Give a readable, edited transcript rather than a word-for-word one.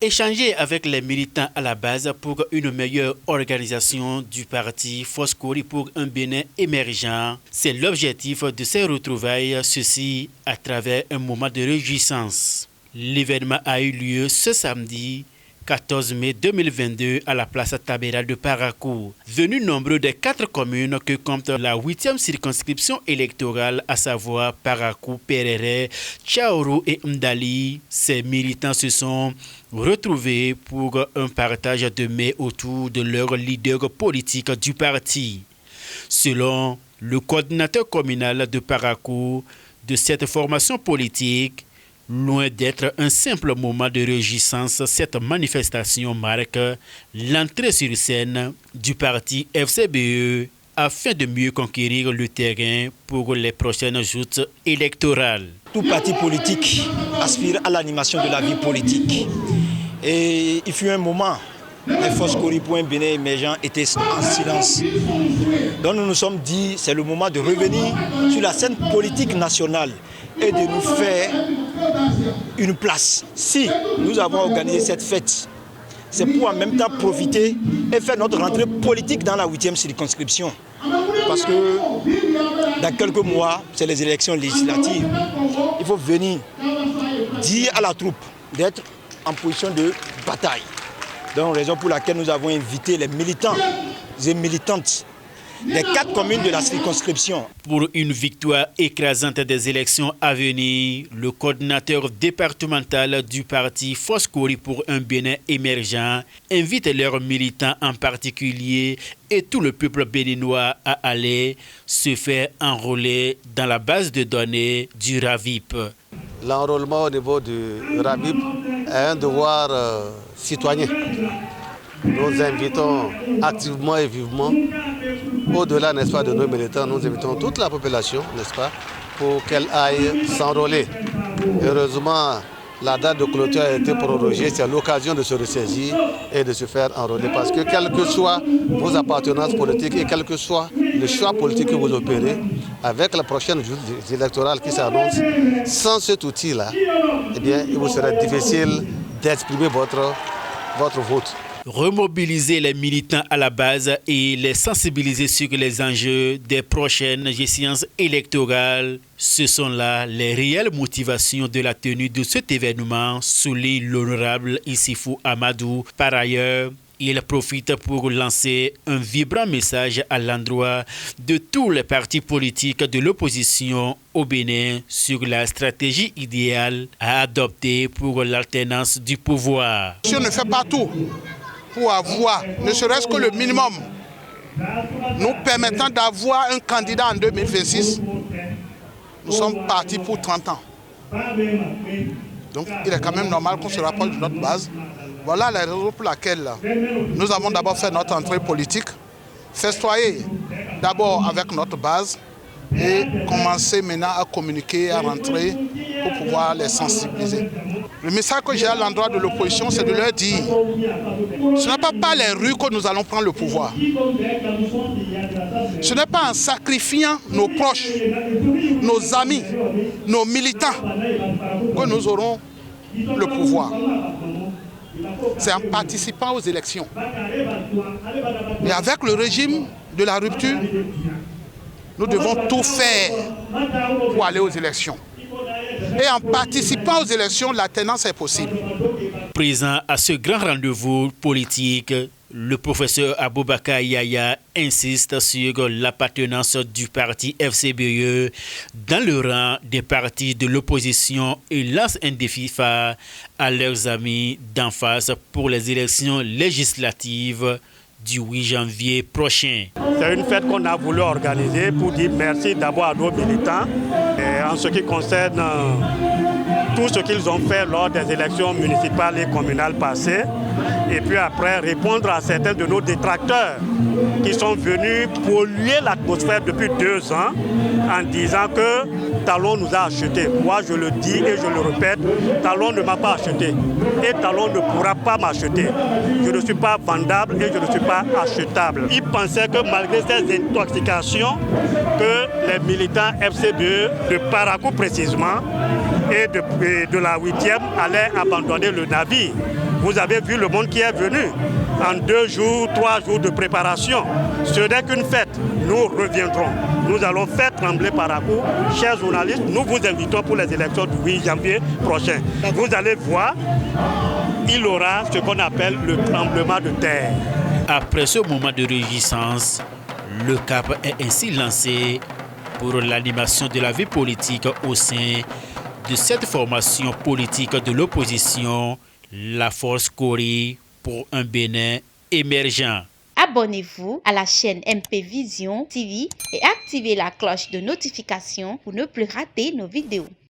Échanger avec les militants à la base pour une meilleure organisation du parti Foscori pour un Bénin émergent, c'est l'objectif de ces retrouvailles, ceci à travers un moment de réjouissance. L'événement a eu lieu ce samedi 14 mai 2022 à la place Tabera de Parakou. Venus nombreux des 4 communes que compte la 8e circonscription électorale, à savoir Parakou, Perere, Tchaourou et Mdali, ces militants se sont retrouvés pour un partage de mets autour de leur leader politique du parti. Selon le coordinateur communal de Parakou, de cette formation politique, loin d'être un simple moment de réjouissance, cette manifestation marque l'entrée sur scène du parti FCBE afin de mieux conquérir le terrain pour les prochaines joutes électorales. Tout parti politique aspire à l'animation de la vie politique. Et il fut un moment, les Foscori pour un Bénin émergent étaient en silence. Donc nous nous sommes dit, c'est le moment de revenir sur la scène politique nationale et de nous faire une place. Si nous avons organisé cette fête, c'est pour en même temps profiter et faire notre rentrée politique dans la 8e circonscription. Parce que dans quelques mois, c'est les élections législatives. Il faut venir dire à la troupe d'être en position de bataille. Donc, raison pour laquelle nous avons invité les militants et militantes des 4 communes de la circonscription. Pour une victoire écrasante des élections à venir, le coordinateur départemental du parti Foscori pour un Bénin émergent invite leurs militants en particulier et tout le peuple béninois à aller se faire enrôler dans la base de données du RAVIP. L'enrôlement au niveau du RAVIP est un devoir citoyen. Nous invitons activement et vivement, au-delà, n'est-ce pas, de nos militants, nous invitons toute la population, n'est-ce pas, pour qu'elle aille s'enrôler. Heureusement, la date de clôture a été prorogée, c'est l'occasion de se ressaisir et de se faire enrôler. Parce que quelles que soient vos appartenances politiques et quel que soit le choix politique que vous opérez, avec la prochaine joute électorale qui s'annonce, sans cet outil-là, eh bien, il vous serait difficile d'exprimer votre vote. Remobiliser les militants à la base et les sensibiliser sur les enjeux des prochaines échéances électorales, ce sont là les réelles motivations de la tenue de cet événement, souligne l'honorable Issifou Amadou. Par ailleurs, il profite pour lancer un vibrant message à l'endroit de tous les partis politiques de l'opposition au Bénin sur la stratégie idéale à adopter pour l'alternance du pouvoir. Si on ne fait pas tout pour avoir, ne serait-ce que le minimum, nous permettant d'avoir un candidat en 2026, nous sommes partis pour 30 ans. Donc il est quand même normal qu'on se rapproche de notre base. Voilà la raison pour laquelle nous avons d'abord fait notre entrée politique, festoyer d'abord avec notre base et commencer maintenant à communiquer, à rentrer pour pouvoir les sensibiliser. Le message que j'ai à l'endroit de l'opposition, c'est de leur dire, ce n'est pas par les rues que nous allons prendre le pouvoir. Ce n'est pas en sacrifiant nos proches, nos amis, nos militants que nous aurons le pouvoir. C'est en participant aux élections. Et avec le régime de la rupture, nous devons tout faire pour aller aux élections. Et en participant aux élections, l'alternance est possible. Présent à ce grand rendez-vous politique, le professeur Aboubakar Yaya insiste sur l'appartenance du parti FCBE dans le rang des partis de l'opposition et lance un défi phare à leurs amis d'en face pour les élections législatives du 8 janvier prochain. C'est une fête qu'on a voulu organiser pour dire merci d'abord à nos militants et en ce qui concerne tout ce qu'ils ont fait lors des élections municipales et communales passées. Et puis après, répondre à certains de nos détracteurs qui sont venus polluer l'atmosphère depuis 2 ans en disant que Talon nous a achetés. Moi, je le dis et je le répète, Talon ne m'a pas acheté. Et Talon ne pourra pas m'acheter. Je ne suis pas vendable et je ne suis pas achetable. Ils pensaient que malgré ces intoxications, que les militants FCBE de Parakou précisément et de la 8e allaient abandonner le navire. Vous avez vu le monde qui est venu en 2 jours, 3 jours de préparation. Ce n'est qu'une fête. Nous reviendrons. Nous allons faire trembler Parakou. Chers journalistes, nous vous invitons pour les élections du 8 janvier prochain. Vous allez voir, il aura ce qu'on appelle le tremblement de terre. Après ce moment de réjouissance, le cap est ainsi lancé pour l'animation de la vie politique au sein de cette formation politique de l'opposition, la Force Kori pour un Bénin émergent. Abonnez-vous à la chaîne MP Vision TV et activez la cloche de notification pour ne plus rater nos vidéos.